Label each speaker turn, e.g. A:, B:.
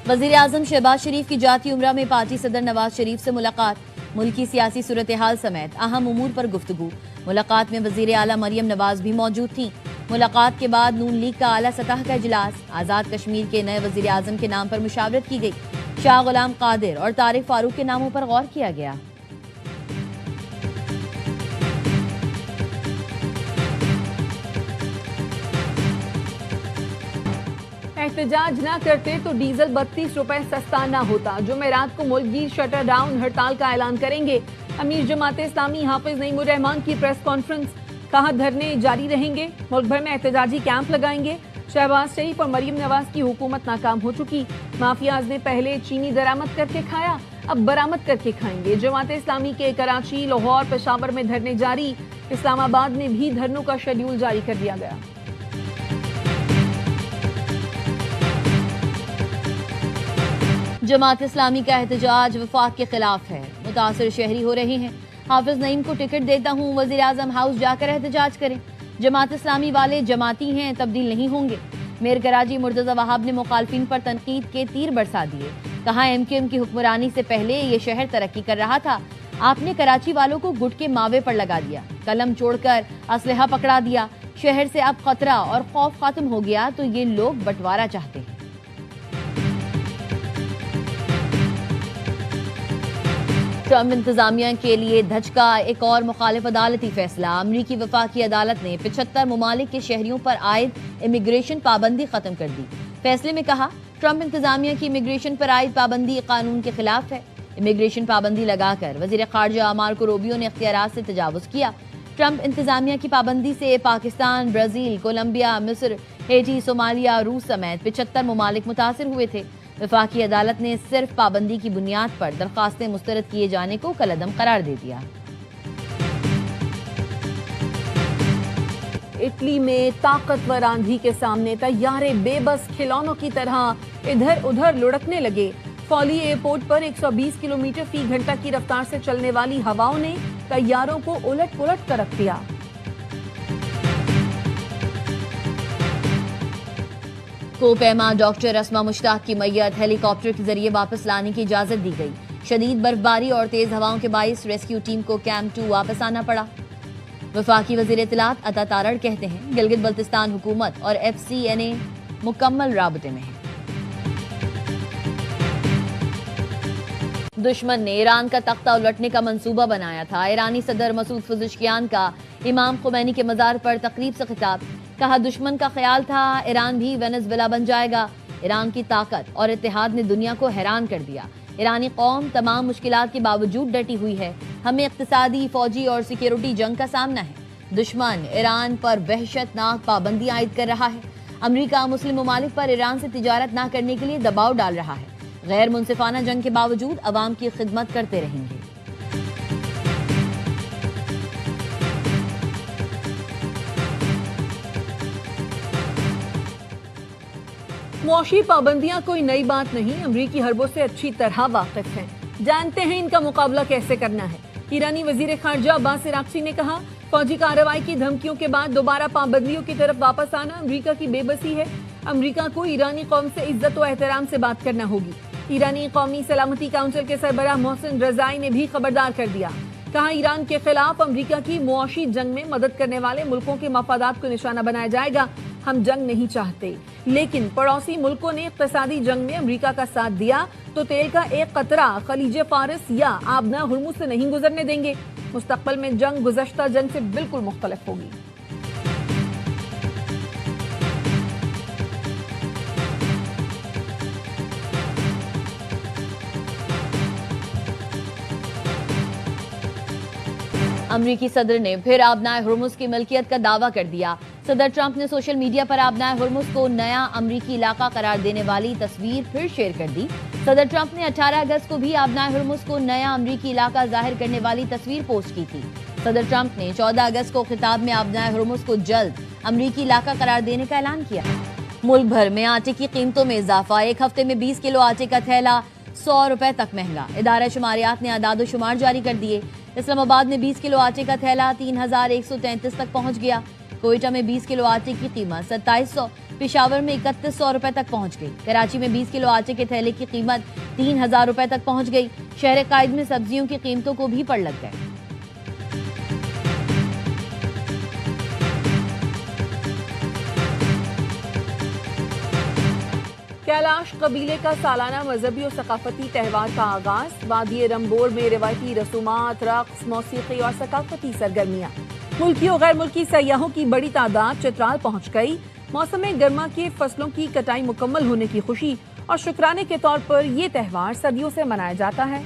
A: وزیر اعظم شہباز شریف کی جاتی عمرہ میں پارٹی صدر نواز شریف سے ملاقات، ملکی سیاسی صورتحال سمیت اہم امور پر گفتگو۔ ملاقات میں وزیر اعلیٰ مریم نواز بھی موجود تھیں۔ ملاقات کے بعد نون لیگ کا اعلیٰ سطح کا اجلاس، آزاد کشمیر کے نئے وزیر اعظم کے نام پر مشاورت کی گئی۔ شاہ غلام قادر اور طارق فاروق کے ناموں پر غور کیا گیا۔
B: احتجاج نہ کرتے تو ڈیزل 32 روپے سستا نہ ہوتا۔ جمعرات کو ملک گیر شٹر ڈاؤن ہڑتال کا اعلان کریں گے۔ امیر جماعت اسلامی حافظ نعیم الرحمان کی پریس کانفرنس، کہا دھرنے جاری رہیں گے، ملک بھر میں احتجاجی کیمپ لگائیں گے۔ شہباز شریف اور مریم نواز کی حکومت ناکام ہو چکی، مافیاز نے پہلے چینی درآمد کر کے کھایا، اب برآمد کر کے کھائیں گے۔ جماعت اسلامی کے کراچی، لاہور، پشاور میں دھرنے جاری، اسلام آباد میں بھی دھرنوں کا شیڈیول جاری کر دیا گیا۔
A: جماعت اسلامی کا احتجاج وفاق کے خلاف ہے، متاثر شہری ہو رہے ہیں۔ حافظ نعیم کو ٹکٹ دیتا ہوں، وزیر اعظم ہاؤس جا کر احتجاج کریں۔ جماعت اسلامی والے جماعتی ہیں، تبدیل نہیں ہوں گے۔ میر کراچی مرتضی وہاب نے مخالفین پر تنقید کے تیر برسا دیے، کہا ایم کیو ایم کی حکمرانی سے پہلے یہ شہر ترقی کر رہا تھا، آپ نے کراچی والوں کو گٹ کے ماوے پر لگا دیا، قلم چھوڑ کر اسلحہ پکڑا دیا، شہر سے اب خطرہ اور خوف ختم ہو گیا تو یہ لوگ بٹوارہ چاہتے ہیں۔ ٹرمپ انتظامیہ کے لیے دھچکا، ایک اور مخالف عدالتی فیصلہ۔ امریکی وفاقی عدالت نے 75 ممالک کے شہریوں پر عائد امیگریشن پابندی ختم کر دی۔ فیصلے میں کہا ٹرمپ انتظامیہ کی امیگریشن پر عائد پابندی قانون کے خلاف ہے۔ امیگریشن پابندی لگا کر وزیر خارجہ مارکو روبیو نے اختیارات سے تجاوز کیا۔ ٹرمپ انتظامیہ کی پابندی سے پاکستان، برازیل، کولمبیا، مصر، ہیٹی، صومالیہ، روس سمیت 75 ممالک متاثر ہوئے تھے۔ وفاقی عدالت نے صرف پابندی کی بنیاد پر درخواستیں مسترد کیے جانے کو کالعدم قرار دے دیا۔
B: اٹلی میں طاقتور آندھی کے سامنے طیارے بے بس کھلونوں کی طرح ادھر ادھر لڑکنے لگے۔ فولی ایئرپورٹ پر 120 کلومیٹر فی گھنٹہ کی رفتار سے چلنے والی ہوائوں نے طیاروں کو الٹ پلٹ کر رکھ دیا۔
A: کو پیما ڈاکٹر اسما مشتاق کی میت ہیلی کاپٹر کے ذریعے واپس لانے کی اجازت دی گئی۔ شدید برفباری اور تیز ہواؤں کے باعث ریسکیو ٹیم کو کیمپ 2 واپس آنا پڑا۔ وفاقی وزیر اطلاعات عطا تارڑ کہتے ہیں گلگت بلتستان حکومت اور ایف سی این اے مکمل رابطے میں ہیں۔ دشمن نے ایران کا تختہ الٹنے کا منصوبہ بنایا تھا۔ ایرانی صدر مسعود پزشکیان کا امام خمینی کے مزار پر تقریب سے خطاب، کہا دشمن کا خیال تھا ایران بھی وینزویلا بن جائے گا۔ ایران کی طاقت اور اتحاد نے دنیا کو حیران کر دیا۔ ایرانی قوم تمام مشکلات کے باوجود ڈٹی ہوئی ہے۔ ہمیں اقتصادی، فوجی اور سیکیورٹی جنگ کا سامنا ہے۔ دشمن ایران پر وحشت ناک پابندی عائد کر رہا ہے۔ امریکہ مسلم ممالک پر ایران سے تجارت نہ کرنے کے لیے دباؤ ڈال رہا ہے۔ غیر منصفانہ جنگ کے باوجود عوام کی خدمت کرتے رہیں گے۔
B: معاشی پابندیاں کوئی نئی بات نہیں، امریکی حربوں سے اچھی طرح واقف ہیں، جانتے ہیں ان کا مقابلہ کیسے کرنا ہے۔ ایرانی وزیر خارجہ عباس عراقچی نے کہا فوجی کارروائی کی دھمکیوں کے بعد دوبارہ پابندیوں کی طرف واپس آنا امریکہ کی بے بسی ہے۔ امریکہ کو ایرانی قوم سے عزت و احترام سے بات کرنا ہوگی۔ ایرانی قومی سلامتی کونسل کے سربراہ محسن رضائی نے بھی خبردار کر دیا، کہا ایران کے خلاف امریکہ کی معاشی جنگ میں مدد کرنے والے ملکوں کے مفادات کو نشانہ بنایا جائے گا۔ ہم جنگ نہیں چاہتے، لیکن پڑوسی ملکوں نے اقتصادی جنگ میں امریکہ کا ساتھ دیا تو تیل کا ایک قطرہ خلیج فارس یا آبنا ہرمز سے نہیں گزرنے دیں گے۔ مستقبل میں جنگ گزشتہ جنگ سے بالکل مختلف ہوگی۔
A: امریکی صدر نے پھر آبنائے ہرمز کی ملکیت کا دعویٰ کر دیا۔ صدر ٹرمپ نے سوشل میڈیا پر آبنائے ہرمز کو نیا امریکی علاقہ قرار دینے والی تصویر پھر شیئر کر دی۔ صدر ٹرمپ نے 18 اگست کو بھی آبنائے ہرمز کو نیا امریکی علاقہ ظاہر کرنے والی تصویر پوسٹ کی تھی۔ صدر ٹرمپ نے 14 اگست کو خطاب میں آبنائے ہرمز کو جلد امریکی علاقہ قرار دینے کا اعلان کیا۔ ملک بھر میں آٹے کی قیمتوں میں اضافہ، ایک ہفتے میں 20 کلو آٹے کا تھیلا 100 روپے تک مہنگا۔ ادارہ شماریات نے اعداد و شمار جاری کر دیے۔ اسلام آباد میں 20 کلو آٹے کا تھیلا 3133 تک پہنچ گیا۔ کوئٹہ میں 20 کلو آٹے کی قیمت 2700، پشاور میں 3100 روپے تک پہنچ گئی۔ کراچی میں 20 کلو آٹے کے تھیلے کی قیمت 3000 روپے تک پہنچ گئی۔ شہر قائد میں سبزیوں کی قیمتوں کو بھی پڑ لگ گئے۔
B: کیلاش قبیلے کا سالانہ مذہبی و ثقافتی تہوار کا آغاز۔ وادی رمبور میں روایتی رسومات، رقص، موسیقی اور ثقافتی سرگرمیاں۔ ملکی و غیر ملکی سیاحوں کی بڑی تعداد چترال پہنچ گئی۔ موسم گرما کے فصلوں کی کٹائی مکمل ہونے کی خوشی اور شکرانے کے طور پر یہ تہوار صدیوں سے منایا جاتا ہے۔